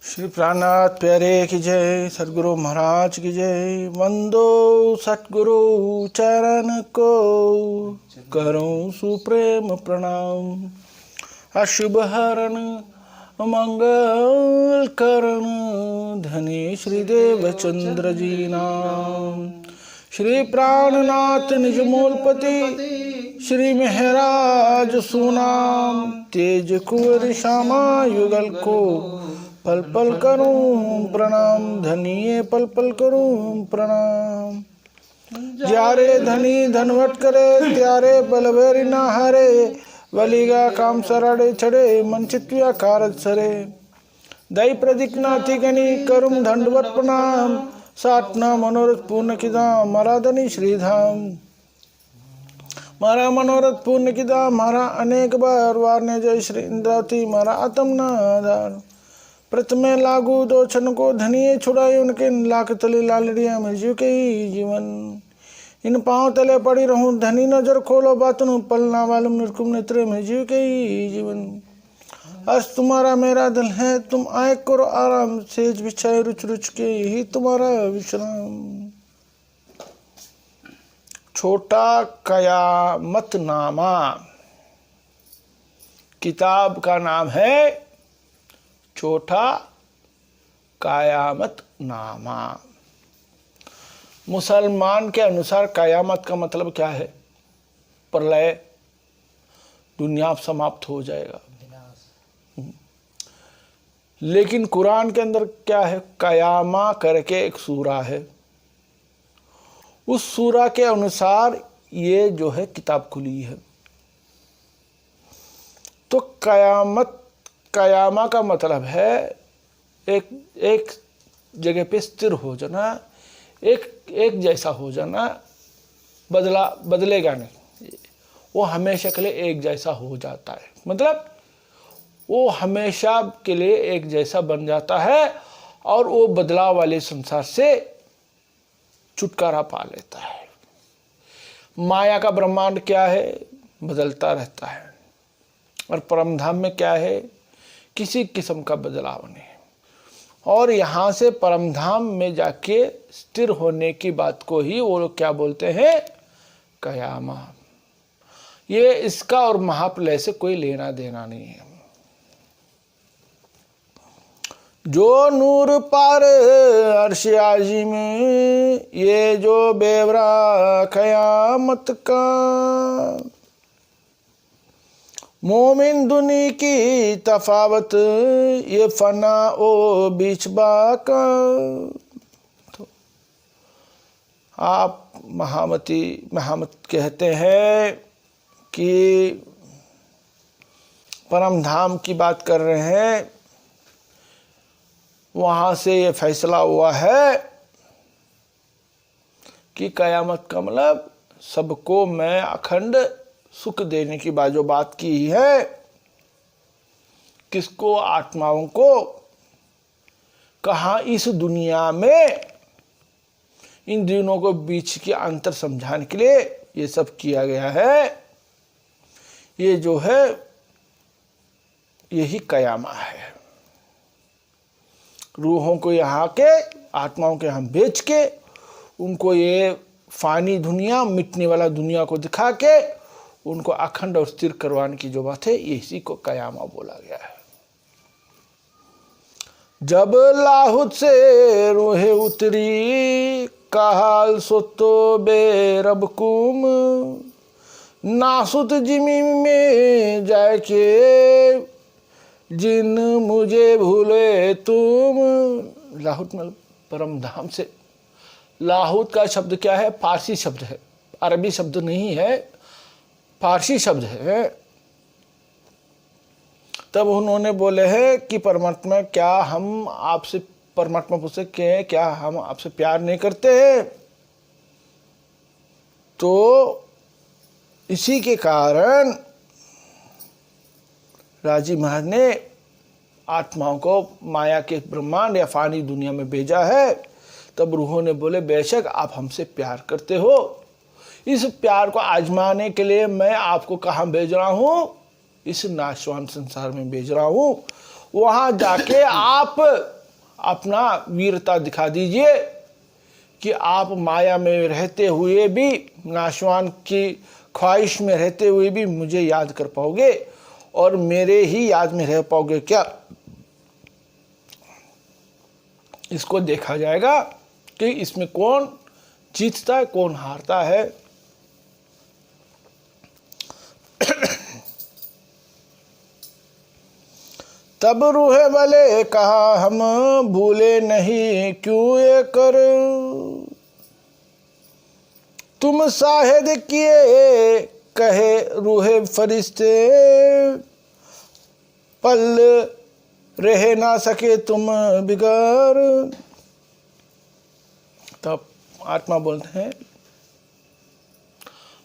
श्री प्राणनाथ प्यारे की जय, सदगुरु महाराज की जय। वंदो सतगुरु चरण को, करूं सुप्रेम प्रणाम। अशुभ हरण मंगल करण, धनी श्री देवचंद्र जी नाम। श्री प्राणनाथ निज मूलपति, श्री महराज सुनाम। तेज कुंवर श्यामा युगल को, पल पल करूं प्रणाम। धनिये पल पल करूं प्रणाम। ज्यारे धनी धनवट करे, त्यारे बलवेरी ना हरे। वलीगा काम सराड़े छड़े, मन चित्विया कारज सरे। दई प्रदिक्ना थी गनी, करुम दंडवत प्रणाम। साटना मनोरथ पूर्ण किदाम, मारा धनी श्रीधाम। मारा मनोरथ पूर्ण किदाम, मारा अनेक बार। वारने जय श्री इंद्रावती, मारा आत्म नादार। प्रथमे लागू दो छन को, धनिये छुड़ाए उनके। लाख तले लालड़िया में जीव के ही जीवन। इन पांव तले पड़ी रहूं, धनी नजर खोलो बातनु। पलना वालुम निर्कुम नेत्रे में जीव के ही जीवन। आज तुम्हारा मेरा दिल है, तुम आए करो आराम। सेज बिछाए रुच रुच के, यही तुम्हारा विश्राम। छोटा कयामत नामा किताब का नाम है। छोटा कयामत नामा। मुसलमान के अनुसार कयामत का मतलब क्या है? प्रलय, दुनिया समाप्त हो जाएगा। लेकिन कुरान के अंदर क्या है? कयामा करके एक सूरा है, उस सूरा के अनुसार ये जो है किताब खुली है। तो कयामा का मतलब है एक जगह पे स्थिर हो जाना, एक जैसा हो जाना, बदलेगा नहीं। वो हमेशा के लिए एक जैसा हो जाता है, मतलब वो हमेशा के लिए एक जैसा बन जाता है और वो बदलाव वाले संसार से छुटकारा पा लेता है। माया का ब्रह्मांड क्या है? बदलता रहता है। और परमधाम में क्या है? किसी किस्म का बदलाव नहीं। और यहाँ से परमधाम में जाके स्थिर होने की बात को ही वो लोग क्या बोलते हैं? कयामा। ये इसका और महाप्रलय से कोई लेना देना नहीं है। जो नूर पार अर्श आजी में, ये जो बेवरा कयामत का। मोमिन दुनी की तफावत, ये फना ओ बीच बाका। तो आप महामत कहते हैं कि परम धाम की बात कर रहे हैं। वहाँ से ये फैसला हुआ है कि कयामत का मतलब सबको मैं अखंड सुख देने की बात जो बात की है। किसको? आत्माओं को। कहा? इस दुनिया में इन दोनों को बीच के अंतर समझाने के लिए ये सब किया गया है। ये जो है यही कयामा है। रूहों को यहाँ के, आत्माओं के यहाँ बेच के, उनको ये फानी दुनिया, मिटने वाला दुनिया को दिखा के उनको अखंड और स्थिर करवाने की जो बात है, इसी को कयामा बोला गया है। जब लाहुत से रूहे उतरी, कहाल सोतो बेरब कुम। नासुत जिमी में जाके, जिन मुझे भूले तुम। लाहुत मतलब परम धाम से। लाहुत का शब्द क्या है? फारसी शब्द है, अरबी शब्द नहीं है, फारसी शब्द है। तब उन्होंने बोले हैं कि परमात्मा, क्या हम आपसे, परमात्मा पूछे कि क्या हम आपसे प्यार नहीं करते हैं? तो इसी के कारण राजी महाराज ने आत्माओं को माया के ब्रह्मांड या फानी दुनिया में भेजा है। तब रूहों ने बोले, बेशक आप हमसे प्यार करते हो, इस प्यार को आजमाने के लिए मैं आपको कहाँ भेज रहा हूँ? इस नाशवान संसार में भेज रहा हूं, वहां जाके आप अपना वीरता दिखा दीजिए कि आप माया में रहते हुए भी, नाशवान की ख्वाहिश में रहते हुए भी मुझे याद कर पाओगे और मेरे ही याद में रह पाओगे क्या। इसको देखा जाएगा कि इसमें कौन जीतता है, कौन हारता है। तब रूहे वाले कहा हम भूले नहीं क्यों ये कर, तुम शाहिद किए कहे रूहे फरिश्ते, पल रह ना सके तुम बिगर। तब आत्मा बोलते हैं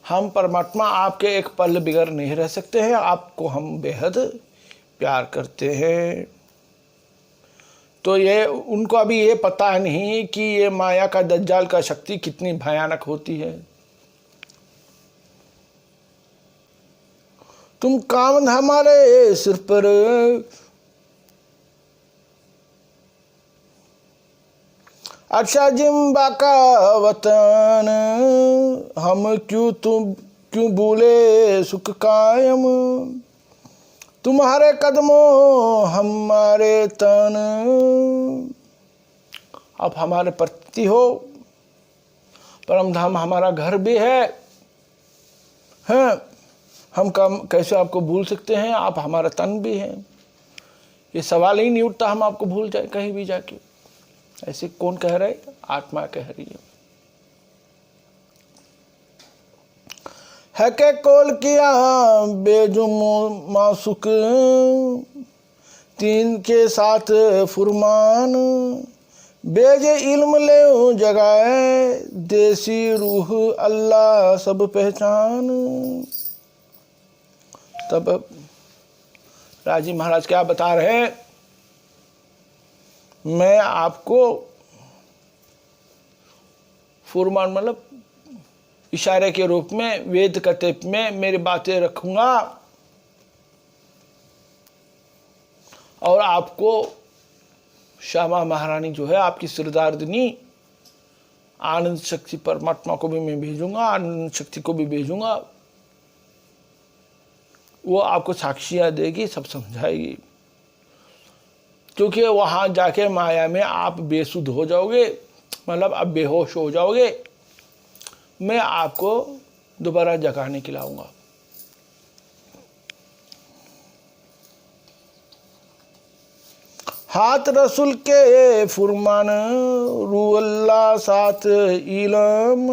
हम परमात्मा आपके एक पल बिगर नहीं रह सकते हैं, आपको हम बेहद प्यार करते हैं। तो ये उनको अभी ये पता नहीं कि ये माया का दज्जाल का शक्ति कितनी भयानक होती है। तुम कामन हमारे सिर पर, अच्छा जिम्बा का वतन, हम क्यों भूले सुख कायम, तुम्हारे कदमों हमारे तन। आप हमारे प्रति हो, परम धाम हमारा घर भी है, हम कैसे आपको भूल सकते हैं, आप हमारा तन भी हैं। ये सवाल ही नहीं उठता हम आपको भूल जाए कहीं भी जाके। ऐसे कौन कह रहा है? आत्मा कह रही है के कोल किया बेजुम मासुक, तीन के साथ फुरमान, बेजे इल्म ले जगाए, देसी रूह अल्लाह सब पहचान। तब राजी महाराज क्या बता रहे हैं, मैं आपको फुरमान मतलब इशारे के रूप में, वेद कथे में मेरी बातें रखूंगा और आपको श्यामा महारानी जो है आपकी सिरदार्दिनी आनंद शक्ति परमात्मा को भी मैं भेजूंगा, आनंद शक्ति को भी भेजूंगा, वो आपको साक्षियां देगी, सब समझाएगी। क्योंकि वहां जाके माया में आप बेसुध हो जाओगे, मतलब आप बेहोश हो जाओगे, मैं आपको दोबारा जगाने के लाऊंगा। हाथ रसूल के फुरमान, रूह अल्लाह साथ इलम,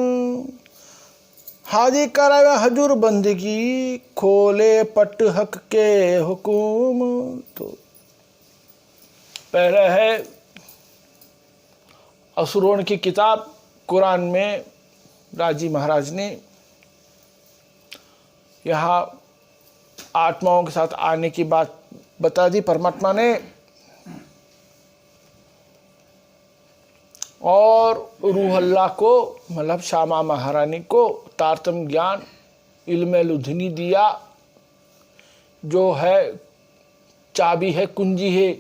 हाजी करावे हजूर बंदगी, खोले पट हक के हुकुम। तो पहले है असुरों की किताब कुरान में राजी महाराज ने यहाँ आत्माओं के साथ आने की बात बता दी परमात्मा ने, और रूह अल्लाह को मतलब श्यामा महारानी को तारतम ज्ञान इल्म लुधनी दिया, जो है चाबी है, कुंजी है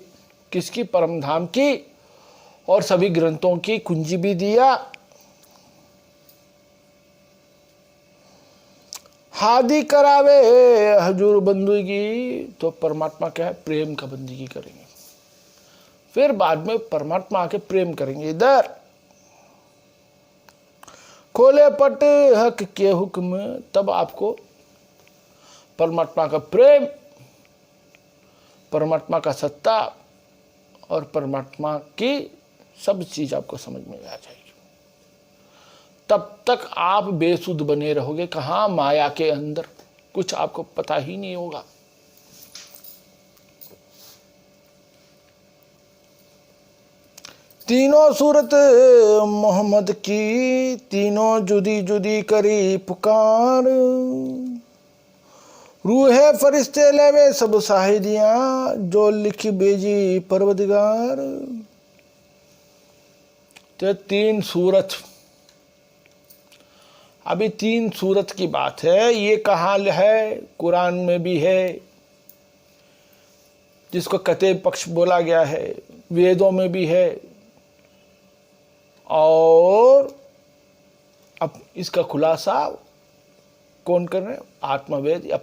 किसकी? परम धाम की, और सभी ग्रंथों की कुंजी भी दिया। हादी करावे हजूर बंदगी, तो परमात्मा क्या है? प्रेम का बंदगी करेंगे, फिर बाद में परमात्मा आके प्रेम करेंगे। इधर खोले पट हक के हुक्म, तब आपको परमात्मा का प्रेम, परमात्मा का सत्ता और परमात्मा की सब चीज आपको समझ में आ जाएगी। तब तक आप बेसुध बने रहोगे, कहाँ? माया के अंदर, कुछ आपको पता ही नहीं होगा। तीनों सूरत मोहम्मद की, तीनों जुदी जुदी करी पुकार, रूहे फरिश्ते लेवे सब शाहिदियां, जो लिखी बेजी परवदिगार। तो तीन सूरत, अभी तीन सूरत की बात है। ये कहाँ है? कुरान में भी है, जिसको कते पक्ष बोला गया है, वेदों में भी है। और अब इसका खुलासा कौन कर रहे हैं? आत्मवेद या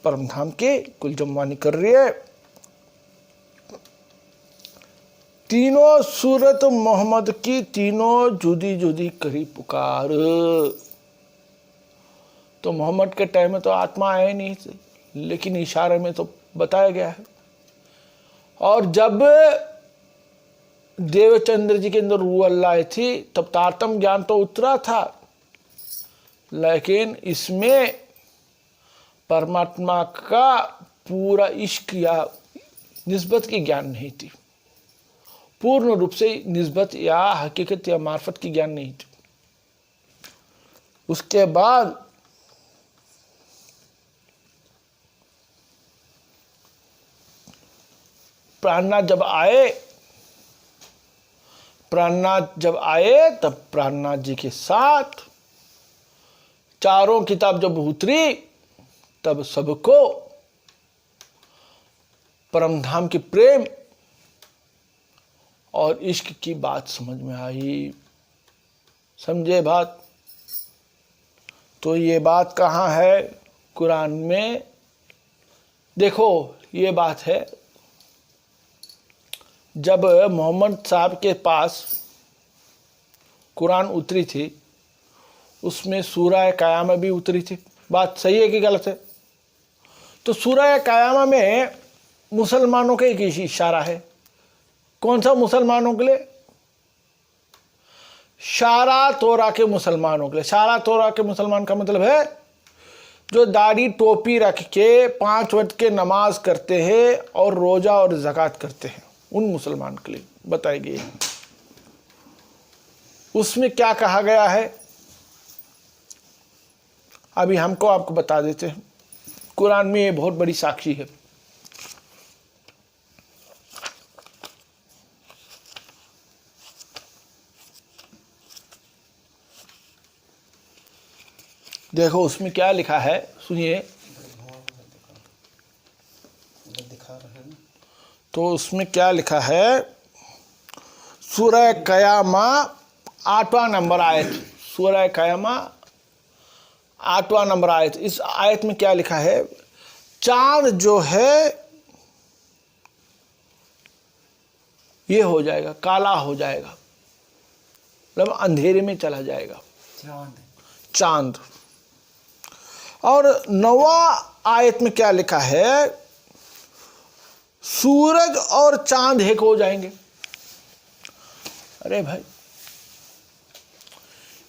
परमधाम के कुलजमवानी कर रही है। तीनों सूरत मोहम्मद की तीनों जुदी जुदी करी पुकार। तो मोहम्मद के टाइम में तो आत्मा आए नहीं थी, लेकिन इशारे में तो बताया गया है। और जब देवचंद्र जी के अंदर रूह अल्लाह आई थी, तब तारतम ज्ञान तो उतरा था, लेकिन इसमें परमात्मा का पूरा इश्क या निस्बत की ज्ञान नहीं थी, पूर्ण रूप से निस्बत या हकीकत या मार्फत की ज्ञान नहीं थी। उसके बाद प्राणनाथ जब आए तब प्राणनाथ जी के साथ चारों किताब जब उतरी, तब सबको परमधाम के प्रेम और इश्क की बात समझ में आई। समझे बात? तो ये बात कहाँ है? कुरान में देखो, ये बात है जब मोहम्मद साहब के पास कुरान उतरी थी, उसमें सूरह क़यामा भी उतरी थी। बात सही है कि गलत है? तो सूरह क़यामा में मुसलमानों का एक इशारा है। कौन सा मुसलमानों के लिए? शारा तोरा के मुसलमानों के लिए। शारा तोरा के मुसलमान का मतलब है जो दाढ़ी टोपी रख के 5 वक्त के नमाज करते हैं और रोजा और ज़कात करते हैं, उन मुसलमान के लिए बताई गई है। उसमें क्या कहा गया है अभी हमको आपको बता देते हैं। कुरान में ये बहुत बड़ी साक्षी है। देखो उसमें क्या लिखा है, सुनिए। तो उसमें क्या लिखा है? सूरह क़यामा 8वां नंबर आयत, सूरह क़यामा 8वां नंबर आयत। इस आयत में क्या लिखा है? चांद जो है ये हो जाएगा, काला हो जाएगा, मतलब अंधेरे में चला जाएगा चांद। और 9वां आयत में क्या लिखा है? सूरज और चांद एक हो जाएंगे। अरे भाई,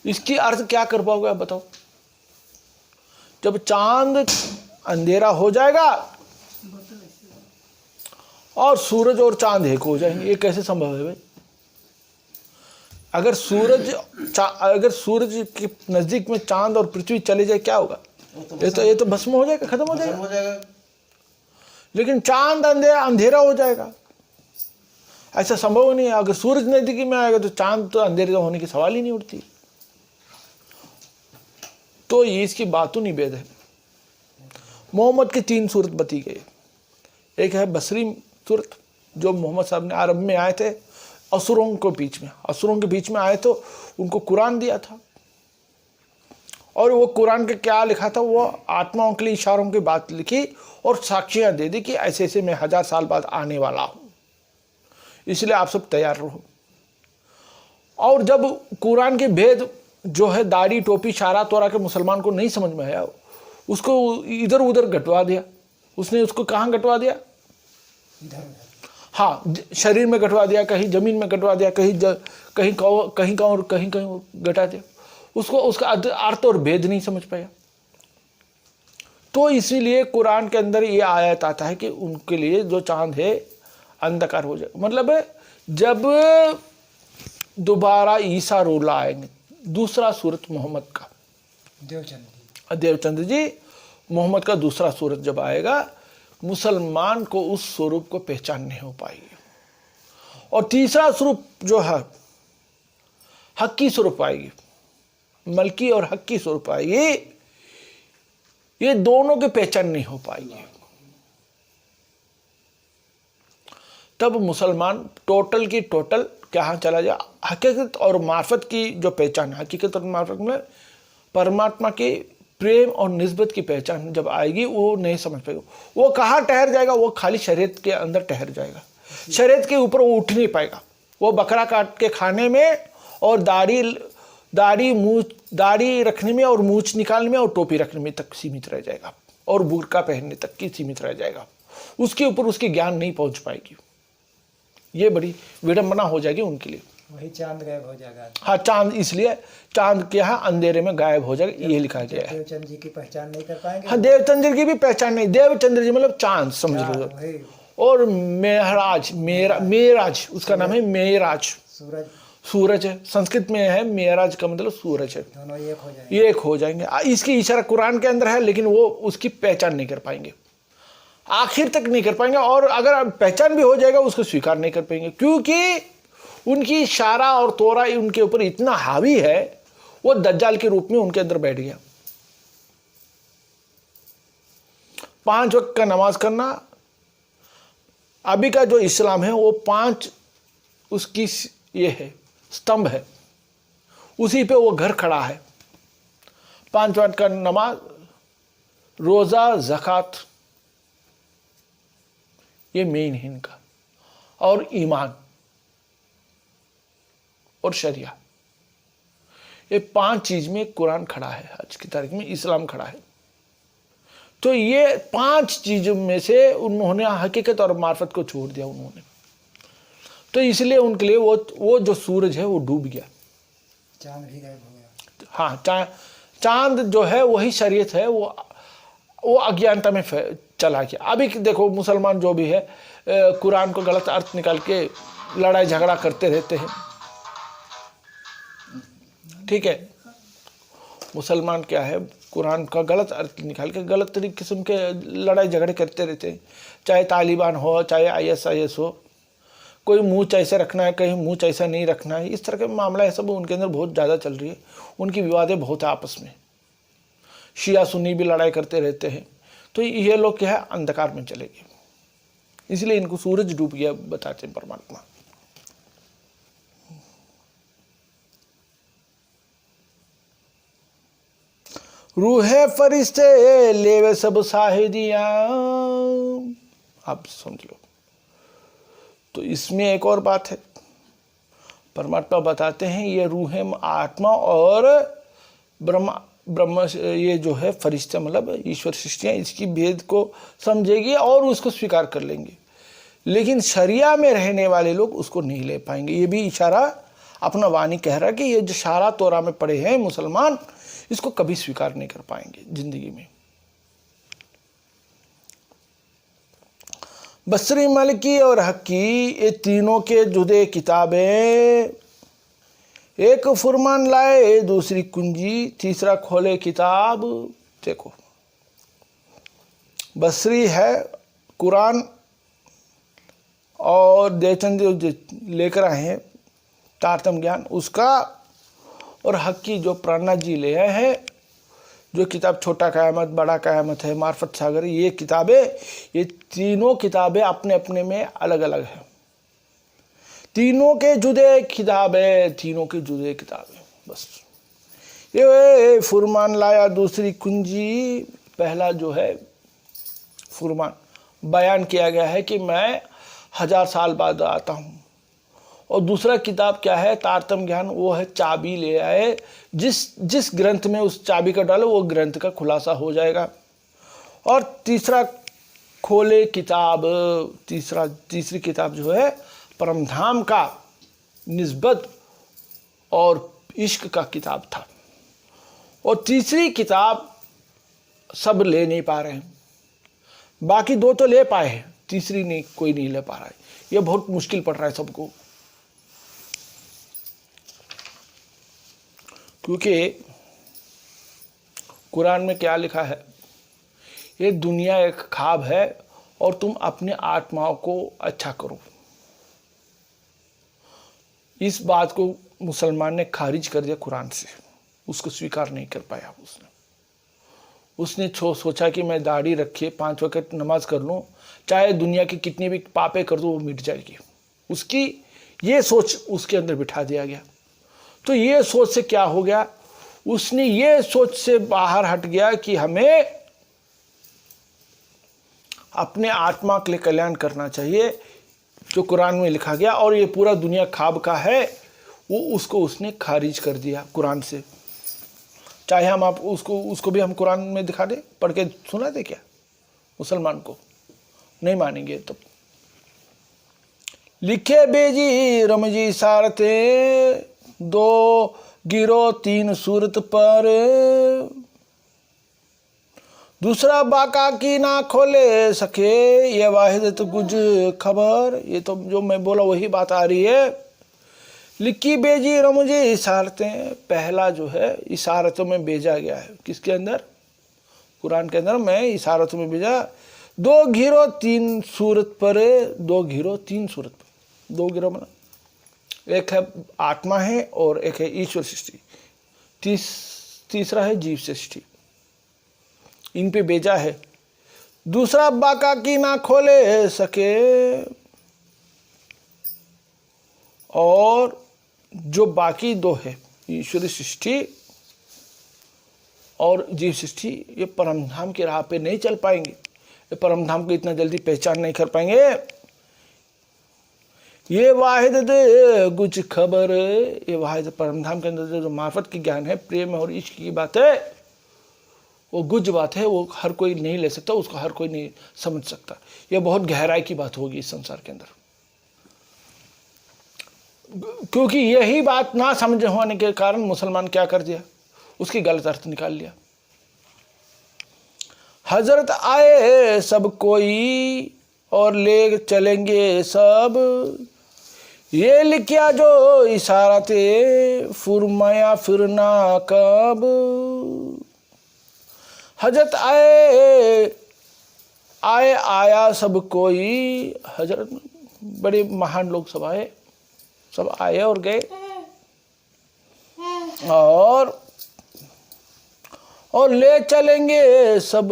इसकी अर्थ क्या कर पाओगे आप बताओ? जब चांद अंधेरा हो जाएगा और सूरज और चांद एक हो जाएंगे, ये कैसे संभव है भाई? अगर सूरज के नजदीक में चांद और पृथ्वी चले जाए क्या होगा? ये तो भस्म हो जाएगा, खत्म हो जाएगा। लेकिन चांद अंधेरा हो जाएगा, ऐसा संभव नहीं है। अगर सूरज नजदीकी में आएगा तो चांद तो अंधेरे होने की सवाल ही नहीं उठती। तो ये इसकी बातों नहीं भेद है। मोहम्मद की 3 सूरत बती गई। एक है बसरी सूरत, जो मोहम्मद साहब ने अरब में आए थे, असुरों के बीच में आए तो उनको कुरान दिया था। और वो कुरान के क्या लिखा था? वो आत्माओं के लिए इशारों की बात लिखी और साक्षियां दे दी कि ऐसे ऐसे मैं 1000 साल बाद आने वाला हूं, इसलिए आप सब तैयार रहो। और जब कुरान के भेद जो है दाढ़ी टोपी शारा तोरा के मुसलमान को नहीं समझ में आया, उसको इधर उधर घटवा दिया। उसने उसको कहाँ घटवा दिया? हाँ, शरीर में घटवा दिया, कहीं जमीन में घटवा दिया, कहीं घटा दिया। उसको उसका अर्थ और भेद नहीं समझ पाया। तो इसीलिए कुरान के अंदर ये आयत आता है कि उनके लिए जो चांद है अंधकार हो जाए। मतलब जब दोबारा ईसा रूला आएंगे, दूसरा सूरत मोहम्मद का, देवचंद्र जी मोहम्मद का दूसरा सूरत जब आएगा, मुसलमान को उस स्वरूप को पहचान नहीं हो पाएगी। और तीसरा स्वरूप जो है हक्की स्वरूप आएगी, मलकी और हक्की स्वरूप आएगी। ये दोनों की पहचान नहीं हो पाएगी। तब मुसलमान टोटल की टोटल कहाँ चला जाए, हकीकत और मार्फत की जो पहचान, हकीकत और मार्फत में परमात्मा के प्रेम और निस्बत की पहचान जब आएगी वो नहीं समझ पाएगा। वो कहाँ ठहर जाएगा, वो खाली शरीयत के अंदर ठहर जाएगा, शरीयत के ऊपर वो उठ नहीं पाएगा। वो बकरा काट के खाने में और दाढ़ी रखने में और मूछ निकालने में और टोपी रखने में तक सीमित रह जाएगा और बुर्का पहनने तक की सीमित रह जाएगा। उसके ऊपर उसकी ज्ञान नहीं पहुंच पाएगी। ये बड़ी विडंबना हो जाएगी उनके लिए। वही चांद गायब हो जाएगा। हाँ, चांद, इसलिए चांद क्या है, अंधेरे में गायब हो जाएगा, ये लिखा गया है। देवचंद्र जी की पहचान नहीं कर पाएंगे। हाँ, देवचंद्र की भी पहचान नहीं, देवचंद्र जी मतलब चांद समझ लो। और मेराज उसका नाम है, मेराज सूरज है, संस्कृत में है, मेराज का मतलब सूरज है। दोनों एक हो जाएंगे। इसकी इशारा कुरान के अंदर है, लेकिन वो उसकी पहचान नहीं कर पाएंगे, आखिर तक नहीं कर पाएंगे। और अगर पहचान भी हो जाएगा उसको स्वीकार नहीं कर पाएंगे, क्योंकि उनकी इशारा और तोरा उनके ऊपर इतना हावी है, वो दज्जाल के रूप में उनके अंदर बैठ गया। 5 वक्त का नमाज करना, अभी का जो इस्लाम है वो 5 उसकी ये है, स्तंभ है, उसी पे वो घर खड़ा है। 5 वक्त का नमाज, रोजा, ज़कात, ये मेन है इनका, और ईमान और शरिया, ये 5 चीज में कुरान खड़ा है। आज की तारीख में इस्लाम खड़ा है। तो ये 5 चीजों में से उन्होंने हकीकत और मार्फत को छोड़ दिया उन्होंने, तो इसलिए उनके लिए वो जो सूरज है वो डूब गया, चांद भी गायब हो गया। हाँ, चांद जो है वही शरीयत है, वो अज्ञानता में चला गया। अभी देखो मुसलमान जो भी है कुरान को गलत अर्थ निकाल के लड़ाई झगड़ा करते रहते हैं, ठीक है। मुसलमान क्या है, कुरान का गलत अर्थ निकाल के गलत तरीके से उनके लड़ाई झगड़े करते रहते हैं, चाहे तालिबान हो, चाहे ISIS हो। कोई मुँह ऐसे रखना है, कहीं मुँह ऐसा नहीं रखना है, इस तरह के मामला है सब उनके अंदर बहुत ज़्यादा चल रही है। उनकी विवादें बहुत है आपस में, शिया सुन्नी भी लड़ाई करते रहते हैं। तो ये लोग क्या है, अंधकार में चले गए, इसलिए इनको सूरज डूब गया बताते हैं परमात्मा। रूहे फरिश्ते लेवे सब साहिदियां, आप समझ लो। तो इसमें एक और बात है, परमात्मा बताते हैं ये रूहें आत्मा और ब्रह्म ये जो है फरिश्ते मतलब ईश्वर सृष्टियाँ, इसकी भेद को समझेगी और उसको स्वीकार कर लेंगे, लेकिन शरिया में रहने वाले लोग उसको नहीं ले पाएंगे। ये भी इशारा अपना वाणी कह रहा है कि ये जो शारा तोरा में पड़े हैं मुसलमान, इसको कभी स्वीकार नहीं कर पाएंगे जिंदगी में। बसरी मलकी और हक्की ये तीनों के जुदे किताबें, एक फुरमान लाए, दूसरी कुंजी, तीसरा खोले किताब। देखो, बसरी है कुरान और देवचंद जो लेकर आए हैं तारतम ज्ञान उसका, और हक्की जो प्राणनाथ जी ले आए हैं, जो किताब छोटा क़यामत, बड़ा क़यामत है, मार्फत सागर, ये किताबें, ये तीनों किताबें अपने अपने में अलग अलग हैं। तीनों के जुदे किताबें, तीनों के जुदे किताबें। बस ये फुरमान लाया, दूसरी कुंजी, पहला जो है फुरमान बयान किया गया है कि मैं 1000 साल बाद आता हूँ, और दूसरा किताब क्या है, तारतम ज्ञान, वो है चाबी ले आए, जिस ग्रंथ में उस चाबी का डालो वो ग्रंथ का खुलासा हो जाएगा। और तीसरा खोले किताब, तीसरी किताब जो है परमधाम का निस्बत और इश्क का किताब था। और तीसरी किताब सब ले नहीं पा रहे हैं, बाकी 2 तो ले पाए हैं, तीसरी नहीं, कोई नहीं ले पा रहा है। ये बहुत मुश्किल पड़ रहा है सबको, क्योंकि कुरान में क्या लिखा है, ये दुनिया एक ख्वाब है और तुम अपने आत्माओं को अच्छा करो। इस बात को मुसलमान ने खारिज कर दिया कुरान से, उसको स्वीकार नहीं कर पाया उसने। उसने सोचा कि मैं दाढ़ी रखे 5 वक्त नमाज कर लूँ, चाहे दुनिया की कितनी भी पापे कर दूँ वो मिट जाएगी। उसकी ये सोच उसके अंदर बिठा दिया गया। तो ये सोच से क्या हो गया, उसने ये सोच से बाहर हट गया कि हमें अपने आत्मा के लिए कल्याण करना चाहिए, जो कुरान में लिखा गया, और ये पूरा दुनिया ख्वाब का है, वो उसको उसने खारिज कर दिया कुरान से। चाहे हम आप उसको भी हम कुरान में दिखा दें, पढ़ के सुना दे क्या मुसलमान को, नहीं मानेंगे। तो लिखे बेजी रमजी सारते 2 गिरो 3 सूरत पर, दूसरा बाका की ना खोले सके ये वाहिदत गुज खबर। ये तो जो मैं बोला वही बात आ रही है। लिखी बेजी रमुझे इशारतें, पहला जो है इशारतों में भेजा गया है। किसके अंदर? कुरान के अंदर मैं इशारतों में भेजा। 2 गिरो 3 सूरत पर, 2 गिरो 3 सूरत पर। 2 गिरो मतलब एक है आत्मा है और एक है ईश्वर सृष्टि, तीसरा है जीव सृष्टि, इन पे भेजा है। दूसरा बाका की ना खोले सके, और जो बाकी 2 है ईश्वरी सृष्टि और जीव सृष्टि, ये परमधाम की राह पे नहीं चल पाएंगे, ये परमधाम को इतना जल्दी पहचान नहीं कर पाएंगे। ये वाहिद दे कुछ खबर, ये वाहिद परमधाम के अंदर जो मार्फत की ज्ञान है, प्रेम और इश्क की बात है, वो गुज बात है, वो हर कोई नहीं ले सकता, उसको हर कोई नहीं समझ सकता। ये बहुत गहराई की बात होगी इस संसार के अंदर, क्योंकि यही बात ना समझ होने के कारण मुसलमान क्या कर दिया, उसकी गलत अर्थ निकाल लिया। हजरत आए सब कोई और ले चलेंगे सब, ये लिखा जो इशारा थे फुरमाया फिरना कब। हजरत आया सब कोई, हजरत बड़े महान लोग सब आए, सब आए और गए, और ले चलेंगे सब,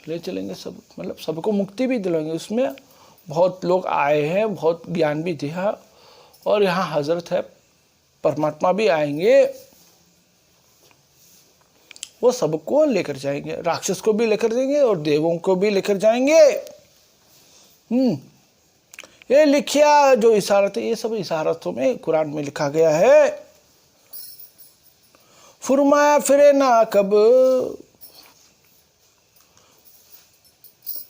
ले चलेंगे सब मतलब सबको मुक्ति भी दिलाएंगे। उसमें बहुत लोग आए हैं, बहुत ज्ञान भी दिया, और यहाँ हजरत है, परमात्मा भी आएंगे, वो सबको लेकर जाएंगे, राक्षस को भी लेकर जाएंगे और देवों को भी लेकर जाएंगे। ये लिखिया जो इशारत है, ये सब इशारतों में कुरान में लिखा गया है। फुरमाया फिरे ना कब,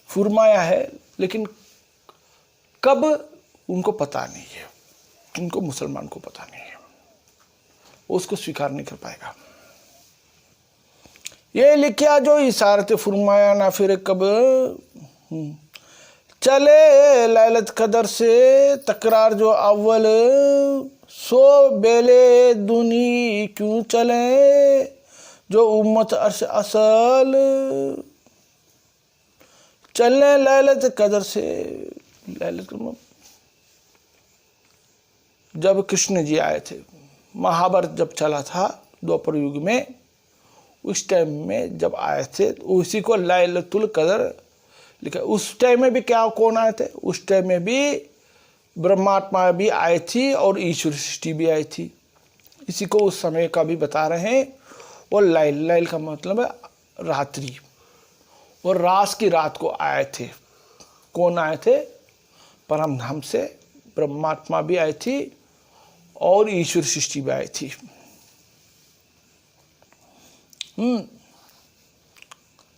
फुरमाया है लेकिन कब उनको पता नहीं है, उनको मुसलमान को पता नहीं है, उसको स्वीकार नहीं कर पाएगा। ये लिखिया जो इशारत फुरमाया ना फिर कब, चले लैलत कदर से तकरार जो अव्वल, सो बेले दुनी क्यों चले जो उम्मत अर्श असल। चलने लैलत कदर से, लैलत जब कृष्ण जी आए थे, महाभारत जब चला था द्वापर युग में, उस टाइम में जब आए थे उसी को लैलतुल कदर लिखा। उस टाइम में भी क्या कौन आए थे? उस टाइम में भी ब्रह्मात्मा भी आई थी और ईश्वर सृष्टि भी आई थी। इसी को उस समय का भी बता रहे हैं। और लाइल, लाइल का मतलब है रात्रि, और रास की रात को आए थे। कौन आए थे? परमधाम से ब्रह्मात्मा भी आई थी और ईश्वर सृष्टि भी आई थी।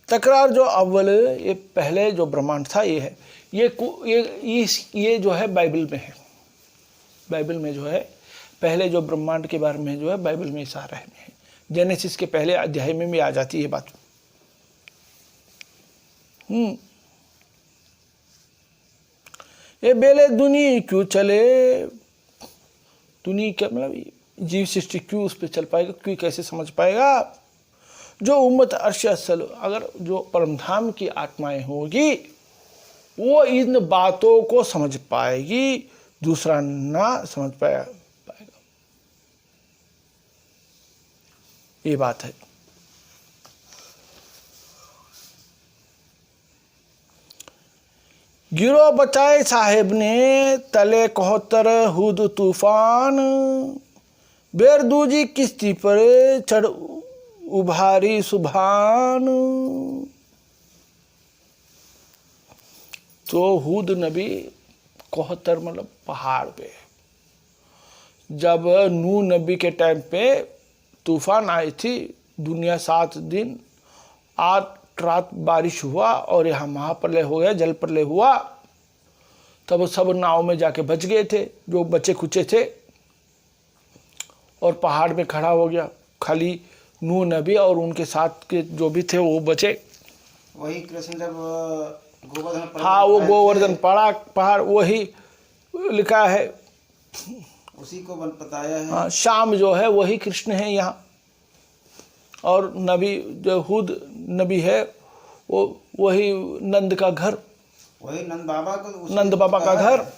तकरार जो अव्वल, ये पहले जो ब्रह्मांड था ये है, ये जो है बाइबल में है। बाइबल में जो है पहले जो ब्रह्मांड के बारे में जो है बाइबल में इशारा है। जेनेसिस के पहले अध्याय में भी आ जाती है बात। ये बेले दुनी क्यों चले, दुनी क्या मतलब जीव सृष्टि क्यों उस पर चल पाएगा, क्यों कैसे समझ पाएगा? जो उम्मत अर्श असल, अगर जो परमधाम की आत्माएं होगी वो इन बातों को समझ पाएगी, दूसरा ना समझ पाएगा। ये बात है। गिरो बचाए साहेब ने तले 71 हुद तूफान, बेरदूजी किश्ती पर चढ़ उभारी सुभान। तो हुद नबी 71 मतलब पहाड़ पे, जब नूह नबी के टाइम पे तूफान आई थी, दुनिया 7 दिन 8 रात बारिश हुआ और यहाँ महाप्रलय हो गया, जल प्रलय हुआ, तब सब नाव में जाके बच गए थे जो बचे खुचे थे, और पहाड़ में खड़ा हो गया, खाली नूह नबी और उनके साथ के जो भी थे वो बचे। वही कृष्ण जब गोवर्धन पर्वत हाँ, वो पर गोवर्धन थे, पहाड़ वही लिखा है। उसी को बताया है। हाँ, शाम जो है वही कृष्ण है यहाँ, और नबी जो हुद नबी है वो वही नंद का घर, वही नंद बाबा को, उसी नंद बाबा का कहा घर, है।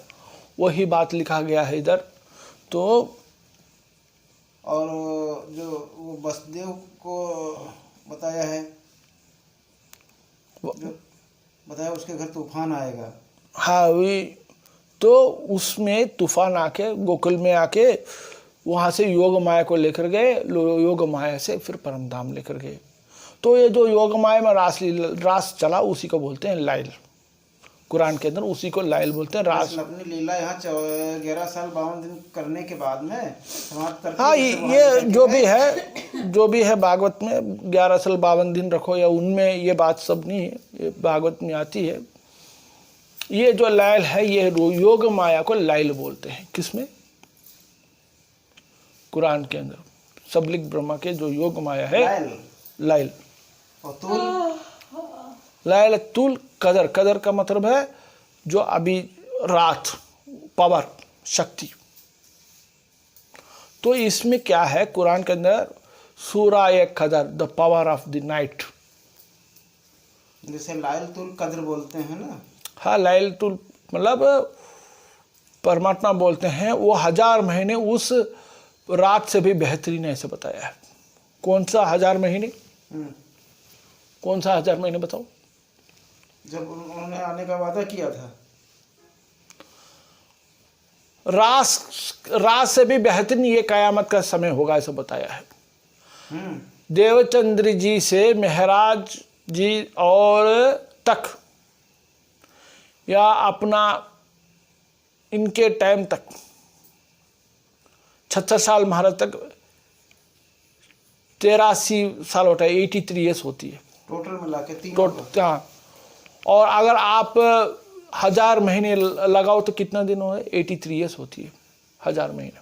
वही बात लिखा गया है इधर। तो और जो वो वसुदेव को बताया है, जो बताया उसके घर तूफान आएगा। हाँ, वही तो उसमें तूफान आके गोकुल में आके वहाँ से योग माया को लेकर गए, योग माया से फिर परमधाम लेकर गए। तो ये जो योग माया में रास चला उसी को बोलते हैं लाइल, कुरान के अंदर उसी को लाइल बोलते हैं, रास। कृष्ण अपनी लीला यहाँ 11 साल 52 दिन करने के बाद में समाप्त करके हाँ, फिर वहाँ ये जाके जो भी है भागवत में 11 साल 52 दिन रखो, या उनमें ये बात सब नहीं है, ये भागवत में आती है। ये जो लाइल है ये योग माया को लाइल बोलते हैं, किसमें? कुरान के अंदर सबलिक ब्रह्मा के जो योग माया है लाइल। और तूल, लाइल तुल कदर, कदर का मतलब है जो अभी रात, पावर, शक्ति। तो इसमें क्या है कुरान के अंदर, सूरा कदर, the power of the night. जैसे लाइल तुल कद्र बोलते हैं ना। हाँ, लाइल तुल मतलब परमात्मा बोलते हैं, वो 1000 महीने उस रात से भी बेहतरीन ऐसे बताया है। कौन सा 1000 महीने? कौन सा 1000 महीने बताओ? जब उन्होंने आने का वादा किया था, रात से भी बेहतरीन ये कयामत का समय होगा ऐसा बताया है। देवचंद्र जी से मेहराज जी और तक, या अपना इनके टाइम तक 76 साल महाराज तक 83 साल होता है, 83 ईयर्स होती है टोटल मिला के तीनों को। हाँ, और अगर आप 1000 महीने लगाओ तो कितना दिन हो, 83 ईयर्स होती है 1000 महीने।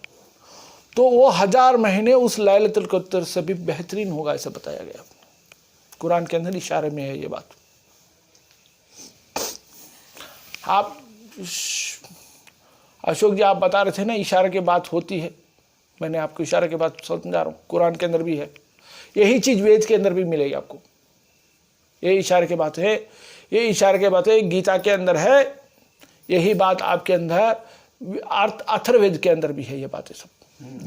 तो वो 1000 महीने उस लैलतुल कद्र से भी बेहतरीन होगा ऐसा बताया गया कुरान के अंदर, इशारे में है ये बात। आप अशोक जी आप बता रहे थे ना इशारे की बात होती है, मैंने आपको इशारे की बात समझा रहा हूँ, कुरान के अंदर भी है यही चीज़, वेद के अंदर भी मिलेगी आपको। ये इशारे की बात है, ये इशारे की बात है, गीता के अंदर है यही बात, आपके अंदर अथर्ववेद के अंदर भी है ये बातें, सब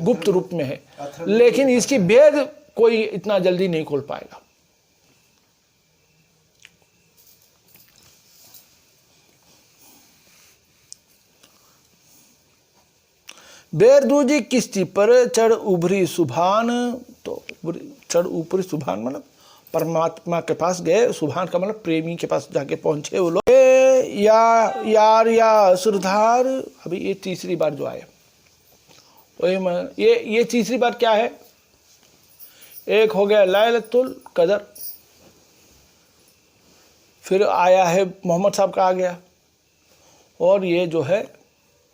गुप्त रूप में है, लेकिन इसकी भेद कोई इतना जल्दी नहीं खोल पाएगा। बेरदूजी किश्ती पर चढ़ उभरी सुभान, तो चढ़ उभरी सुभान मतलब परमात्मा के पास गए, सुभान का मतलब प्रेमी के पास जाके पहुंचे वो लोग। यार या सुरधार, अभी ये तीसरी बार जो आए, वही ये तीसरी बार क्या है, एक हो गया लैलतुल कदर, फिर आया है मोहम्मद साहब का आ गया, और ये जो है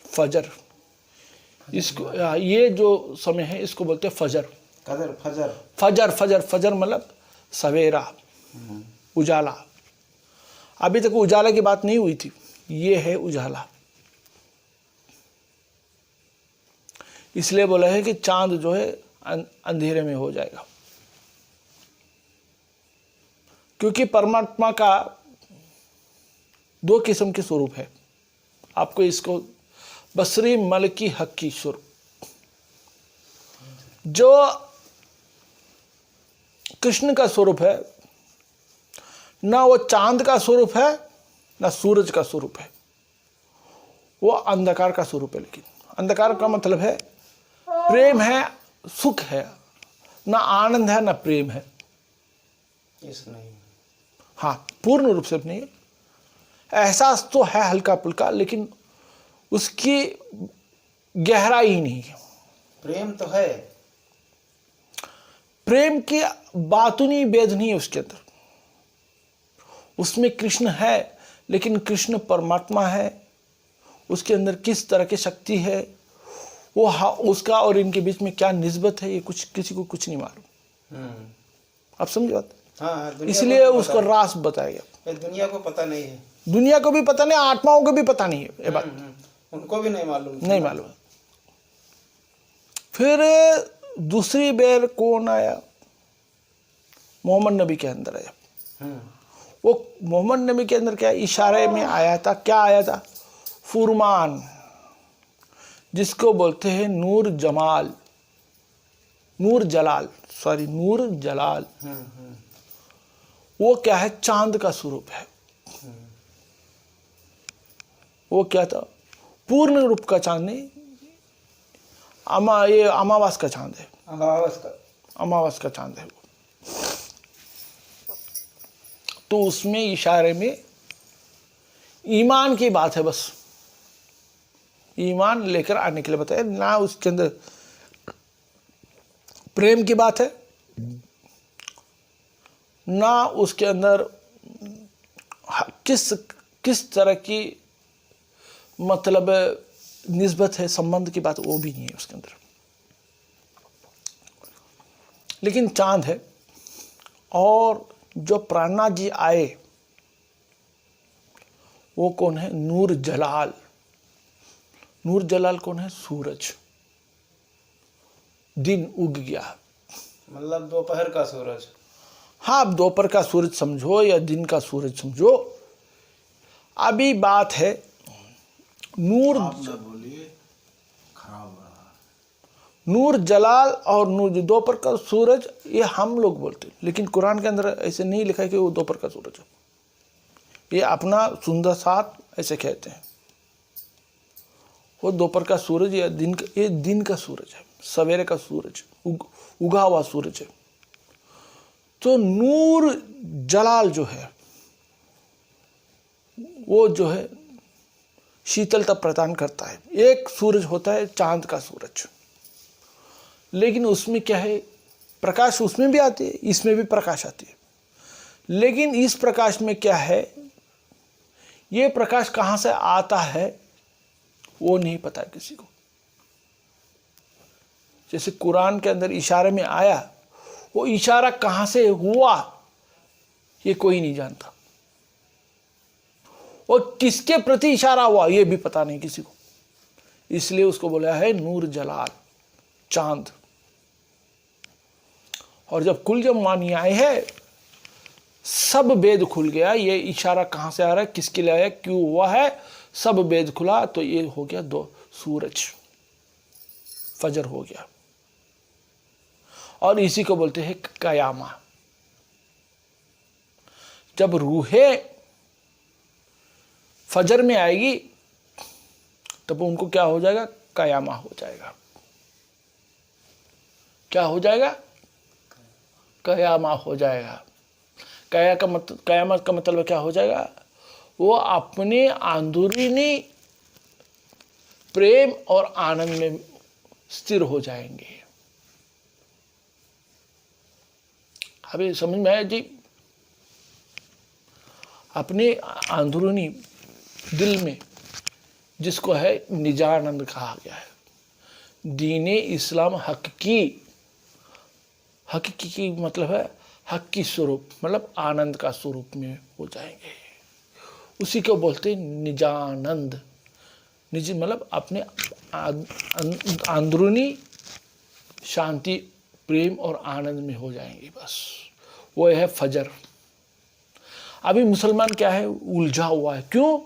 फजर, इसको ये जो समय है इसको बोलते हैं फजर। कदर, फजर, फजर फजर फजर मतलब सवेरा, उजाला। अभी तक उजाला की बात नहीं हुई थी, ये है उजाला। इसलिए बोला है कि चांद जो है अंधेरे में हो जाएगा, क्योंकि परमात्मा का 2 किस्म के स्वरूप है। आपको इसको बसरी मलकी हक्की स्वरूप, जो कृष्ण का स्वरूप है, ना वो चांद का स्वरूप है ना सूरज का स्वरूप है, वो अंधकार का स्वरूप है। लेकिन अंधकार का मतलब है प्रेम है, सुख है, ना आनंद है ना प्रेम है। इस नहीं। हाँ, पूर्ण रूप से नहीं है। एहसास तो है हल्का पुल्का, लेकिन उसकी गहराई ही नहीं है। प्रेम तो है, प्रेम की बातुनी भेद नहीं है उसके अंदर। उसमें कृष्ण है, लेकिन कृष्ण परमात्मा है। उसके अंदर किस तरह की शक्ति है, वो उसका और इनके बीच में क्या निस्बत है, ये कुछ किसी को कुछ नहीं मालूम। आप समझे बात? हाँ, दुनिया इसलिए को तो उसका पता रास बताया गया। है। ये दुनिया को पता नहीं है। दुनिया को भी पता नहीं, आत्माओं को भी पता नहीं है ये बात। उनको भी नहीं मालूम। नहीं मालूम। फिर दूसरी बेर कौन आया? मोहम्मद नबी के अंदर आया। वो मोहम्मद नबी के अंदर क्या इशारे में आया था? क्या आया था? फुरमान, जिसको बोलते हैं नूर जमाल, नूर जलाल, सॉरी नूर जलाल। वो क्या है? चांद का स्वरूप है। वो क्या था? पूर्ण रूप का चांद नहीं, ये अमावास का चांद है। अमावास का चांद है वो। तो उसमें इशारे में ईमान की बात है, बस ईमान लेकर आने के लिए बताया, ना उसके अंदर प्रेम की बात है, ना उसके अंदर किस तरह की मतलब निस्बत है, संबंध की बात वो भी नहीं है उसके अंदर। लेकिन चांद है। और जो प्राणनाथ जी आए वो कौन है? नूर जलाल। नूर जलाल कौन है? सूरज। दिन उग गया, मतलब दोपहर का सूरज। हाँ, आप दोपहर का सूरज समझो या दिन का सूरज समझो। अभी बात है नूर, बोलिए, खराब हो रहा है। नूर जलाल और नूर दोपहर का सूरज, ये हम लोग बोलते हैं, लेकिन कुरान के अंदर ऐसे नहीं लिखा है कि वो दोपहर का सूरज है। ये अपना सुंदर साथ ऐसे कहते हैं। वो दोपहर का सूरज या दिन का, ये दिन का सूरज है, सवेरे का सूरज, उगा हुआ सूरज है। तो नूर जलाल जो है वो जो है शीतलता प्रदान करता है। एक सूरज होता है चांद का सूरज, लेकिन उसमें क्या है? प्रकाश उसमें भी आती है, इसमें भी प्रकाश आती है। लेकिन इस प्रकाश में क्या है? ये प्रकाश कहाँ से आता है वो नहीं पता है किसी को। जैसे कुरान के अंदर इशारे में आया, वो इशारा कहाँ से हुआ ये कोई नहीं जानता। और किसके प्रति इशारा हुआ ये भी पता नहीं किसी को। इसलिए उसको बोला है नूर जलाल, चांद। और जब मानी आए है, सब भेद खुल गया। ये इशारा कहाँ से आ रहा है, किसके लिए आया, क्यों हुआ है, सब भेद खुला। तो ये हो गया दो सूरज, फजर हो गया। और इसी को बोलते हैं कयामा। जब रूहें फजर में आएगी तब उनको क्या हो जाएगा? कयामा हो जाएगा। क्या हो जाएगा? कयामा हो जाएगा। कयामत का मतलब क्या हो जाएगा? वो अपने अंदरूनी प्रेम और आनंद में स्थिर हो जाएंगे। अभी समझ में आया जी? अपने अंदरूनी दिल में, जिसको है निजानंद कहा गया है। दीने इस्लाम हकीकी की मतलब है हक की स्वरूप, मतलब आनंद का स्वरूप में हो जाएंगे। उसी को बोलते हैं निजानंद। निज मतलब अपने अंदरूनी शांति, प्रेम और आनंद में हो जाएंगे। बस वो है फजर। अभी मुसलमान क्या है? उलझा हुआ है। क्यों?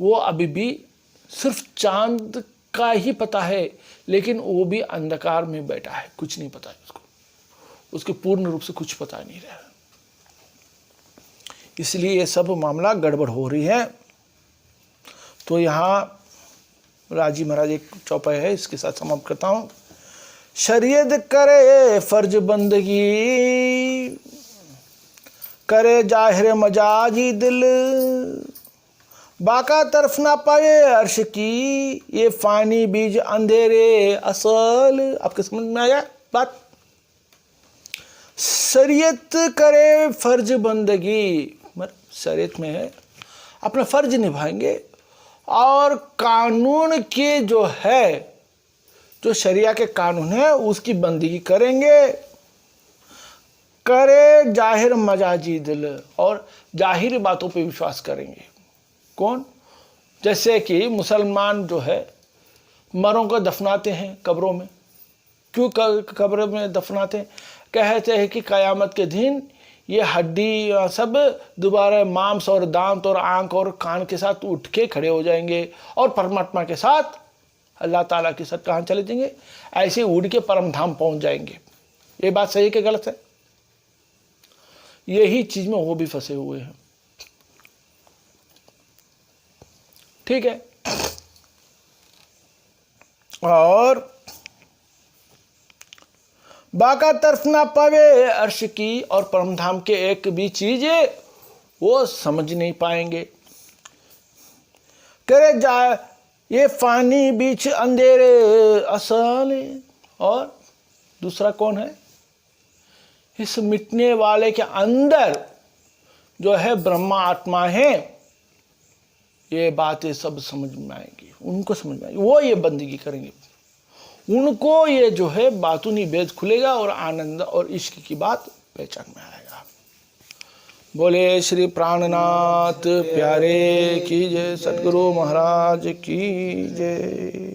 वो अभी भी सिर्फ चांद का ही पता है, लेकिन वो भी अंधकार में बैठा है, कुछ नहीं पता है उसको। उसके पूर्ण रूप से कुछ पता नहीं रहा। इसलिए ये सब मामला गड़बड़ हो रही है। तो यहाँ राजी महाराज एक चौपाई है, इसके साथ समाप्त करता हूँ। शरीयत करे फर्ज बंदगी, करे जाहिर मजाजी दिल, बाका तरफ ना पाए अर्श की, ये फानी बीज अंधेरे असल। आपके समझ में आया बात? शरीयत करे फर्ज बंदगी, शरीयत में है अपना फर्ज निभाएंगे, और कानून के जो है, जो शरिया के कानून है उसकी बंदगी करेंगे। करे जाहिर मजाजी दिल, और जाहिर बातों पे विश्वास करेंगे। कौन? जैसे कि मुसलमान जो है मरों को दफनाते हैं कब्रों में। क्यों कब्र में दफनाते हैं? कहते हैं कि क़यामत के दिन ये हड्डी सब दोबारा मांस और दांत और आंख और कान के साथ उठ के खड़े हो जाएंगे और परमात्मा के साथ, अल्लाह ताला के साथ कहाँ चले जाएंगे? ऐसे उड़ के परम धाम पहुँच जाएंगे। ये बात सही है कि गलत है? यही चीज़ में वो भी फंसे हुए हैं। ठीक है। और बाका तरफ ना पावे अर्श की, और परमधाम के एक भी चीज वो समझ नहीं पाएंगे। करे जा ये फानी बीच अंधेरे असल, और दूसरा कौन है? इस मिटने वाले के अंदर जो है ब्रह्मा आत्मा है। ये बातें सब समझ में आएंगी, उनको समझ में आएगी, वो ये बंदगी करेंगे, उनको ये जो है बातूनी भेद खुलेगा और आनंद और इश्क की बात पहचान में आएगा। बोले श्री प्राणनाथ प्यारे की जय, सद्गुरु महाराज की जय।